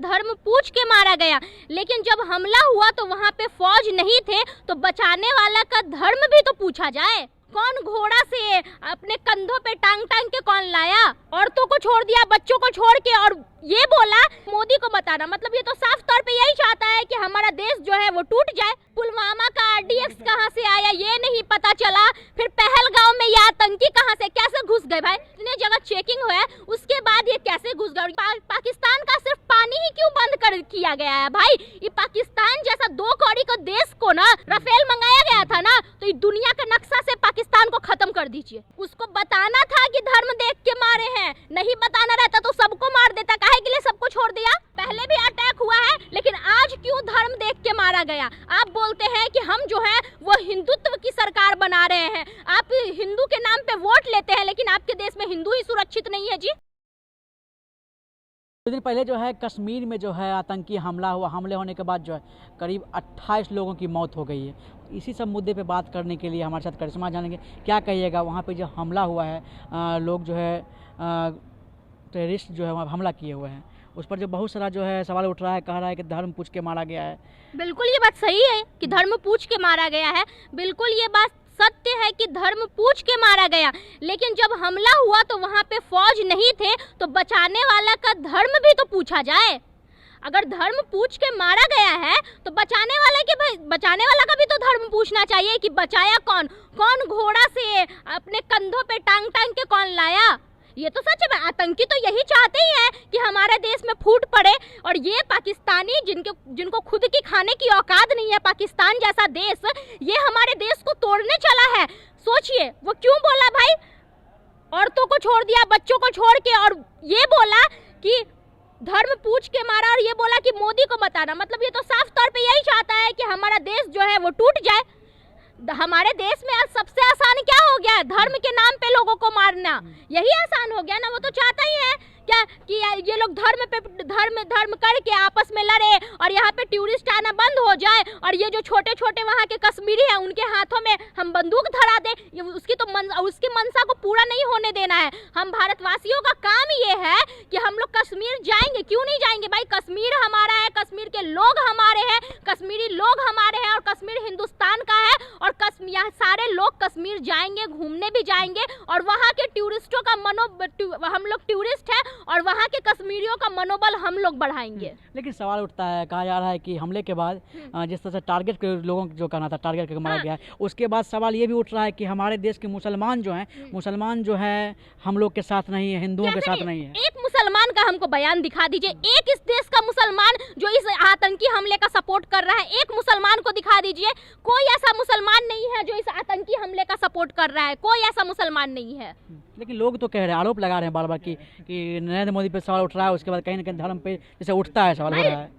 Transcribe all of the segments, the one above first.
धर्म पूछ के मारा गया, लेकिन जब हमला हुआ तो वहाँ पे फौज नहीं थे, तो बचाने वाला का धर्म भी तो पूछा जाए। कौन घोड़ा से अपने कंधों पे टांग टांग के कौन लाया, औरतों को छोड़ दिया, बच्चों को छोड़ के, और ये बोला मोदी को बताना। मतलब ये तो साफ तौर पे यही चाहता है कि हमारा देश जो है वो टूट जाए। पुलवामा का आरडीएक्स कहाँ से आया ये नहीं पता चला, फिर पहलगांव में ये आतंकी कहाँ से कैसे घुस गए भाई? इतने जगह चेकिंग हुआ है, उसके बाद ये कैसे घुस गए? पाकिस्तान का सिर्फ पानी ही क्यों बंद कर किया गया है भाई? ये पाकिस्तान जैसा 2 कौड़ी को देश को ना राफेल मंगाया गया था ना, तो ये दुनिया के नक्शा से पाकिस्तान को खत्म कर दीजिए। उसको बताना था कि धर्म देख के मारे हैं, नहीं बताना रहता तो सबको मार देता, काहे के लिए सबको छोड़ दिया? पहले भी अटैक हुआ है, लेकिन आज क्यों धर्म देख के मारा गया? आप बोलते हैं कि हम जो है वो हिंदुत्व की सरकार बना रहे हैं, आप हिंदू के नाम पे वोट लेते हैं, लेकिन आपके देश में हिंदू ही सुरक्षित नहीं है जी। कुछ दिन पहले जो है कश्मीर में जो है आतंकी हमला हुआ, हमले होने के बाद जो है करीब 28 लोगों की मौत हो गई है। इसी सब मुद्दे पे बात करने के लिए हमारे साथ करिश्मा जानेंगे। क्या कहिएगा, वहाँ पे जो हमला हुआ है, लोग जो है टेररिस्ट जो है वहाँ हमला किए हुए हैं, उस पर जो बहुत सारा जो है सवाल उठ रहा है, कह रहा है कि धर्म पूछ के मारा गया है। बिल्कुल ये बात सही है कि धर्म पूछ के मारा गया है, बिल्कुल ये बात सत्य है कि धर्म पूछ के मारा गया, लेकिन जब हमला हुआ तो वहाँ पे फौज नहीं थे, तो बचाने वाला का धर्म भी तो पूछा जाए। अगर धर्म पूछ के मारा गया है तो बचाने वाला का भी तो धर्म पूछना चाहिए कि बचाया कौन? कौन घोड़ा से अपने कंधों पे टांग टांग के कौन लाया? ये तो सच है। आतंकी तो यही चाहते ही है कि हमारे देश में फूट पड़े, और ये पाकिस्तानी जिनको खुद की खाने की औकात नहीं है, पाकिस्तान जैसा देश, ये हमारे देश को तोड़ने चला है। सोचिए वो क्यों बोला भाई, औरतों को छोड़ दिया, बच्चों को छोड़ के, और ये बोला कि धर्म पूछ के मारा, और ये बोला कि मोदी को बताना। मतलब ये तो साफ तौर पे यही चाहता है कि हमारा देश जो है वो टूट जाए। हमारे देश में आज सबसे आसान क्या हो गया है? धर्म के नाम पे लोगों को मारना, यही आसान हो गया ना। वो तो चाहता ही है क्या कि ये लोग धर्म करके आपस में लड़े, और यहाँ पे टूरिस्ट आना बंद हो जाए, और ये जो छोटे छोटे वहाँ के कश्मीरी हैं उनके हाथों में हम बंदूक धरा दें। उसकी मंशा को पूरा नहीं होने देना है। हम भारतवासियों का काम ये है कि हम लोग कश्मीर जाएंगे, क्यों नहीं जाएंगे भाई? कश्मीर हमारा है, कश्मीर के लोग हमारे हैं, कश्मीरी लोग हमारे हैं, और कश्मीर हिंदुस्तान का है, और यहाँ सारे लोग कश्मीर जाएंगे, घूमने भी जाएंगे, और वहाँ के टूरिस्टों का हम लोग टूरिस्ट हैं, और वहाँ के कश्मीरियों का मनोबल हम लोग बढ़ाएंगे। लेकिन सवाल उठता है, कहा जा रहा है कि हमले के बाद जिस तरह से टारगेट के लोगों को जो कहना था टारगेट करके मारा गया है, उसके बाद सवाल ये भी उठ रहा है कि हमारे देश के मुसलमान जो हैं हम लोग के साथ नहीं है, हिंदुओं के साथ नहीं है। एक मुसलमान का हमको बयान दिखा दीजिए, एक इस देश का मुसलमान जो इस आतंकी हमले का सपोर्ट कर रहा है, एक मुसलमान को दिखा दीजिए। कोई ऐसा मुसलमान नहीं है जो इस आतंकी हमले का सपोर्ट कर रहा है, कोई ऐसा मुसलमान नहीं है। लेकिन लोग तो कह रहे हैं, आरोप लगा रहे हैं बार बार कि नरेंद्र मोदी पे सवाल उठ रहा है, उसके बाद कहीं ना कहीं धर्म पे जैसे उठता है सवाल हो रहा है।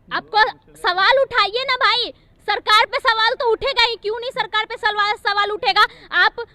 आपको सवाल उठाइए ना भाई, सरकार पे सवाल तो उठेगा ही, क्यों नहीं सरकार पे सवाल उठेगा? आप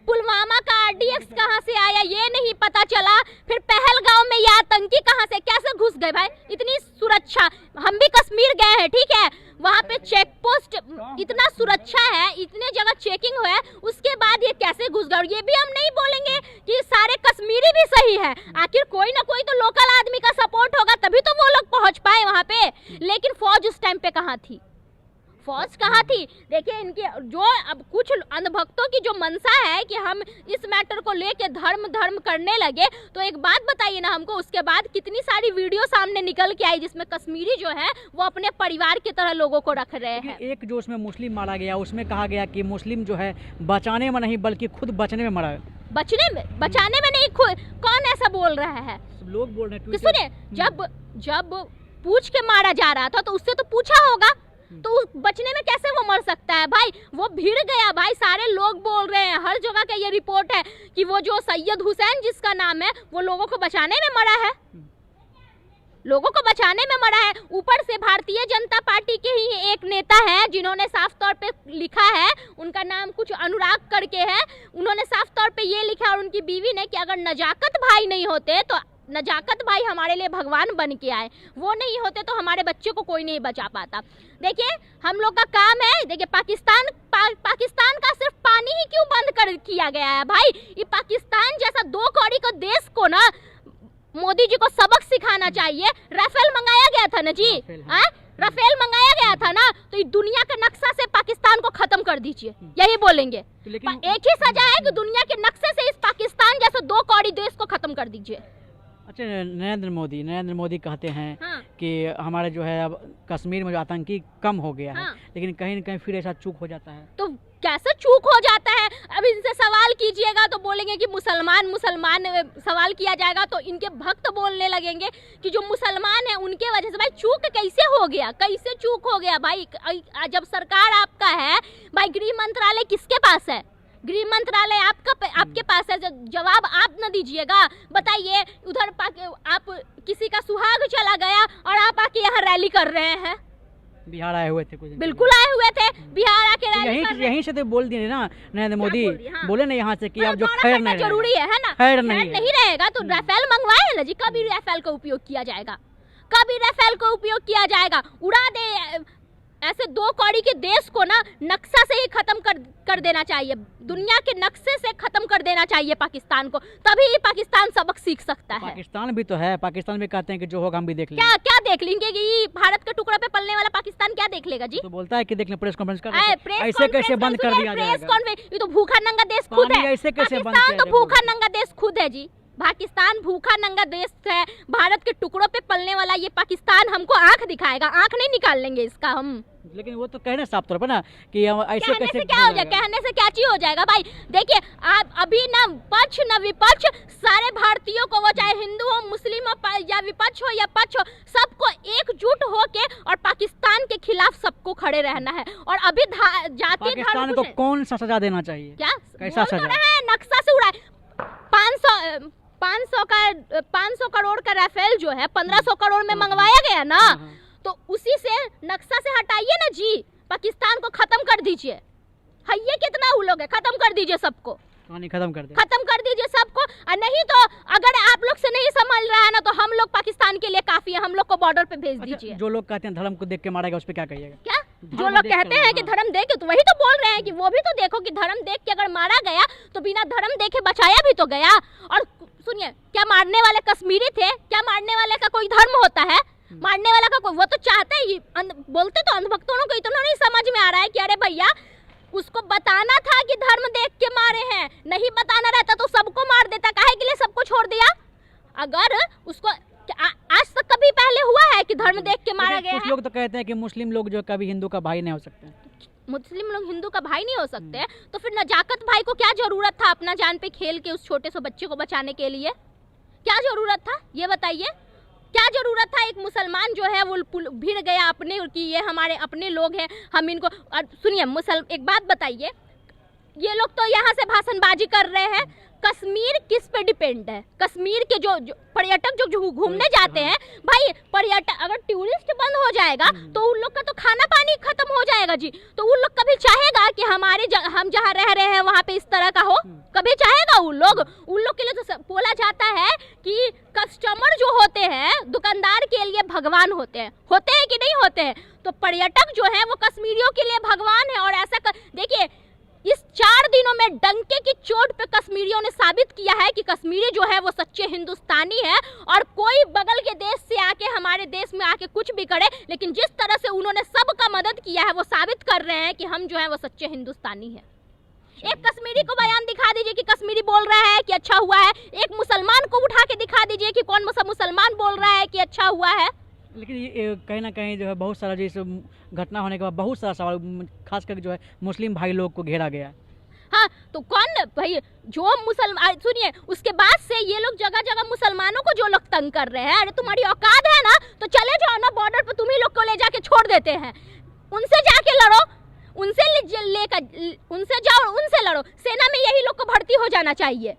पुलवामा का आरडीएक्स कहाँ से आया ये नहीं पता चला, फिर पहलगांव में ये आतंकी कहाँ से कैसे घुस गए भाई? इतनी सुरक्षा, हम भी कश्मीर गए हैं, ठीक है, वहाँ पे चेक पोस्ट इतना सुरक्षा है, इतने जगह चेकिंग हुआ है, उसके बाद ये कैसे घुस गए? और ये भी हम नहीं बोलेंगे कि सारे कश्मीरी भी सही है, आखिर कोई ना कोई तो लोकल आदमी का सपोर्ट होगा तभी तो वो लोग पहुँच पाए वहाँ पे। लेकिन फौज उस टाइम पे कहाँ थी? फौज कहाँ थी? देखिए इनके जो अब कुछ अंधभक्तों की जो मनसा है कि हम इस मैटर को लेके धर्म करने लगे, तो एक बात बताइए ना हमको, उसके बाद कितनी सारी वीडियो सामने निकल के आई जिसमें कश्मीरी जो है वो अपने परिवार की तरह लोगों को रख रहे हैं। एक जो उसमें मुस्लिम मारा गया, उसमें कहा गया कि मुस्लिम जो है बचाने में नहीं बल्कि खुद बचने में मरा। बचाने में नहीं, खुद कौन ऐसा बोल रहा है? लोग बोल रहे हैं। सुनिए, जब पूछ के मारा जा रहा था तो उससे तो पूछा होगा, तो बचने में कैसे वो मर सकता है भाई? वो भिड़ गया भाई, सारे लोग बोल रहे हैं, हर जगह का ये रिपोर्ट है कि वो जो सैयद हुसैन जिसका नाम है वो लोगों को बचाने में मरा है, लोगों को बचाने में मरा है। ऊपर से भारतीय जनता पार्टी के ही एक नेता है जिन्होंने साफ तौर पे लिखा है, उनका नाम कुछ अनुराग करके है, उन्होंने साफ तौर पे ये लिखा, और उनकी बीवी ने, कि अगर नजाकत भाई नहीं होते तो नजाकत भाई हमारे लिए भगवान बन के आए, वो नहीं होते तो हमारे बच्चे को कोई नहीं बचा पाता। देखिए हम लोग का काम है, देखिए पाकिस्तान का सिर्फ पानी ही क्यों बंद कर किया गया है भाई? ये पाकिस्तान जैसा 2 कौड़ी को देश को ना मोदी जी को सबक सिखाना चाहिए। राफेल मंगाया गया था ना जी, राफेल मंगाया गया था ना, तो ये दुनिया के नक्शा से पाकिस्तान को खत्म कर दीजिए, यही बोलेंगे। एक ही सजा है कि दुनिया के नक्शे से इस पाकिस्तान जैसे दो कौड़ी देश को खत्म कर दीजिए। अच्छा, नरेंद्र मोदी कहते हैं कि हमारे जो है अब कश्मीर में जो आतंकी कम हो गया है, लेकिन कहीं न कहीं फिर ऐसा चूक हो जाता है। तो कैसे चूक हो जाता है? अब इनसे सवाल कीजिएगा तो बोलेंगे कि मुसलमान सवाल किया जाएगा तो इनके भक्त बोलने लगेंगे कि जो मुसलमान है उनके वजह से। भाई चूक कैसे हो गया, कैसे चूक हो गया भाई? जब सरकार आपका है भाई, गृह मंत्रालय किसके पास है? गृह मंत्रालय आपके पास है, जवाब आप न दीजिएगा? बताइए, उधर आप किसी का सुहाग चला गया और आप आके यहाँ रैली कर रहे हैं। बिहार आए हुए थे कुछ, बिल्कुल आए हुए थे, बिहार आके रैली कर रहे हैं। यहीं से तो बोल दिए ना नरेंद्र मोदी, बोले ना यहाँ से कि अब जो खैर नहीं जरूरी है ना, खैर नहीं रहेगा तो राफेल मंगवाए ना जी। कभी राफेल का उपयोग किया जाएगा, कभी राफेल का उपयोग किया जाएगा? उड़ा दे। ऐसे दो कौड़ी के देश को ना नक्शा से ही खत्म कर देना चाहिए, दुनिया के नक्शे से खत्म कर देना चाहिए पाकिस्तान को, तभी पाकिस्तान सबक सीख सकता है। पाकिस्तान भी तो है, पाकिस्तान भी कहते हैं कि जो होगा हम भी देख लेंगे। क्या देख लेंगे? कि भारत के टुकड़े पे पलने वाला पाकिस्तान क्या देख लेगा जी? तो बोलता है कि देख ले, प्रेस कॉन्फ्रेंस कर, ऐसे कैसे बंद कर दिया जाएगा? ये तो भूखा नंगा देश खुद है, ऐसे कैसे बंद? पाकिस्तान तो भूखा नंगा देश खुद है जी। पाकिस्तान भूखा नंगा देश है, भारत के टुकड़ों पे पलने वाला ये पाकिस्तान हमको आंख दिखाएगा, आंख नहीं निकाल लेंगे इसका हम। लेकिन वो तो कहने साफ तौर पर ना कि ऐसे कैसे क्या हो जाएगा? कहने से क्या चीज हो जाएगा भाई? देखिए, आप अभी ना पक्ष न विपक्ष सारे भारतीयों को, वो चाहे हिंदू हो, मुस्लिम हो, या विपक्ष हो या पक्ष हो, सबको एकजुट होके और पाकिस्तान के खिलाफ सबको खड़े रहना है। और अभी जाति पाकिस्तान को कौन सा सजा देना चाहिए? क्या कैसा सजा? नक्शा से उड़ाए 500 करोड़ का राफेल जो है 1500 करोड़ में मंगवाया गया ना, तो उसी से नक्शा से हटाइए ना जी, पाकिस्तान को खत्म कर दीजिए। ये कितना वो लोग है, खत्म कर दीजिए सबको, खत्म कर दीजिए सबको। और नहीं तो अगर आप लोग से नहीं समझ रहा है ना, तो हम लोग पाकिस्तान के लिए काफी है, हम लोग को बॉर्डर पे भेज दीजिए। जो लोग कहते हैं धर्म को देख के मारेगा, उस पे क्या कहिएगा? क्या जो लोग कहते हैं कि धर्म देख के, तो वही तो बोल रहे हैं कि वो भी तो देखो कि धर्म देख के अगर मारा गया तो बिना धर्म देखे बचाया भी तो गया। और सुनिए, क्या मारने वाले कश्मीरी थे? क्या मारने वाले का कोई धर्म होता है? मारने वाला का कोई, वो तो चाहते ही बोलते तो अंधभक्तों को इतना नहीं समझ में आ रहा है कि अरे भैया, उसको बताना था कि धर्म देख के मारे हैं, नहीं बताना रहता तो सबको मार देता, काहे के लिए सबको छोड़ दिया? अगर उसको आज तक कभी पहले हुआ है कि धर्म देख के मारा गया है? कुछ लोग तो कहते हैं कि मुस्लिम लोग जो कभी हिंदू का भाई नहीं हो सकते। मुस्लिम लोग हिंदू का भाई नहीं हो सकते, तो फिर नजाकत भाई को क्या जरूरत था अपना जान पे खेल के उस छोटे से बच्चे को बचाने के लिए? क्या जरूरत था ये बताइए? क्या जरूरत था? एक मुसलमान जो है वो भिड़ गया अपने कि ये हमारे अपने लोग हैं, हम इनको। सुनिए, एक बात बताइए, ये लोग तो यहाँ से भाषणबाजी कर रहे हैं, कश्मीर किस पे डिपेंड है? कश्मीर के जो पर्यटक जो घूमने जाते हैं भाई, पर्यटक अगर टूरिस्ट बंद हो जाएगा तो उन लोग का तो खाना पानी खत्म हो जाएगा जी। तो उन लोग कभी चाहेगा कि हम जहाँ रह रहे हैं वहाँ पे इस तरह का हो? कभी चाहेगा? उन लोग के लिए तो बोला जाता है कि कस्टमर जो होते हैं, दुकानदार के लिए भगवान होते हैं कि नहीं होते हैं? तो पर्यटक जो है वो कश्मीरियों के लिए भगवान है। और ऐसा देखिए, इस 4 दिनों में डंके की चोट पे कश्मीरियों ने साबित किया है कि कश्मीरी जो है वो सच्चे हिंदुस्तानी है। और कोई बगल के देश से आके हमारे देश में आके कुछ भी करे, लेकिन जिस तरह से उन्होंने सबका मदद किया है वो साबित कर रहे हैं कि हम जो है वो सच्चे हिंदुस्तानी है। एक कश्मीरी को बयान दिखा दीजिए कि कश्मीरी बोल रहा है कि अच्छा हुआ है, एक मुसलमान को उठा के दिखा दीजिए कि कौन मुसलमान बोल रहा है कि अच्छा हुआ है। लेकिन ये कहीं ना कहीं जो है बहुत सारा जैसे घटना होने के बाद बहुत सारा सवाल खास करके जो है मुस्लिम भाई लोग को घेरा गया। हाँ, तो कौन भाई जो मुसलमान, सुनिए, उसके बाद से ये लोग जगह जगह मुसलमानों को जो लोग तंग कर रहे हैं, अरे तुम्हारी औकात है ना तो चले जाओ ना बॉर्डर पर, तुम्ही लोग को ले जाके छोड़ देते हैं, उनसे जाके लड़ो, उनसे जाओ, उनसे लड़ो। सेना में यही लोग को भर्ती हो जाना चाहिए।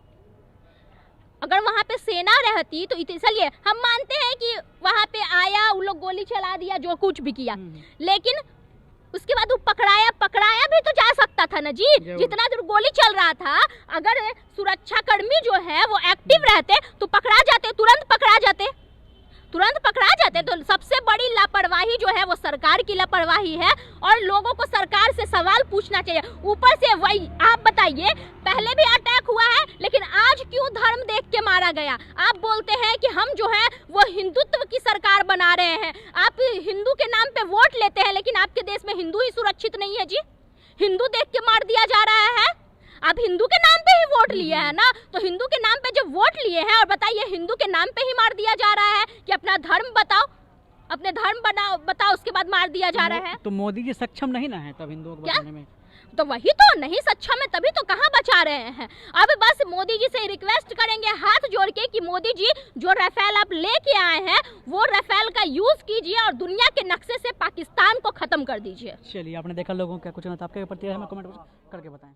अगर वहाँ पे सेना रहती तो चलिए हम मानते हैं कि वहाँ पे आया, उन लोग गोली चला दिया, जो कुछ भी किया, लेकिन उसके बाद वो पकड़ाया भी तो जा सकता था ना जी। जितना दूर गोली चल रहा था, अगर सुरक्षा कर्मी जो है वो एक्टिव रहते तो पकड़ा जाते, तुरंत पकड़ा जाते। तुरंत पकड़ा जाते। तो सबसे बड़ी लापरवाही जो है वो सरकार की लापरवाही है और लोगों को सरकार से सवाल पूछना चाहिए। ऊपर से वही आप बताइए, पहले भी अटैक हुआ है लेकिन आज क्यों धर्म देख के मारा गया? आप बोलते हैं कि हम जो है वो हिंदुत्व की सरकार बना रहे हैं, आप हिंदू के नाम पे वोट लेते हैं, लेकिन आपके देश में हिंदू ही सुरक्षित नहीं है जी। हिंदू देख के मार दिया जा रहा है। आप हिंदू के नाम पे ही वोट लिए हैं ना, तो हिंदू के नाम पे जब वोट लिए हैं और बताइए हिंदू के नाम पे ही मार दिया जा रहा है कि अपना धर्म बताओ, अपने धर्म बताओ, उसके बाद मार दिया जा रहा है। तो मोदी जी सक्षम नहीं ना है तब हिंदुओं को बचाने में? तो वही तो नहीं सक्षम है, तभी तो कहाँ बचा रहे हैं। अब बस मोदी जी से रिक्वेस्ट करेंगे हाथ जोड़ के कि मोदी जी जो राफेल आप लेके आए हैं वो राफेल का यूज कीजिए और दुनिया के नक्शे से पाकिस्तान को खत्म कर दीजिए। चलिए, आपने देखा लोगों का कुछ ना, आपके प्रतिक्रिया हमें कमेंट करके बताएं।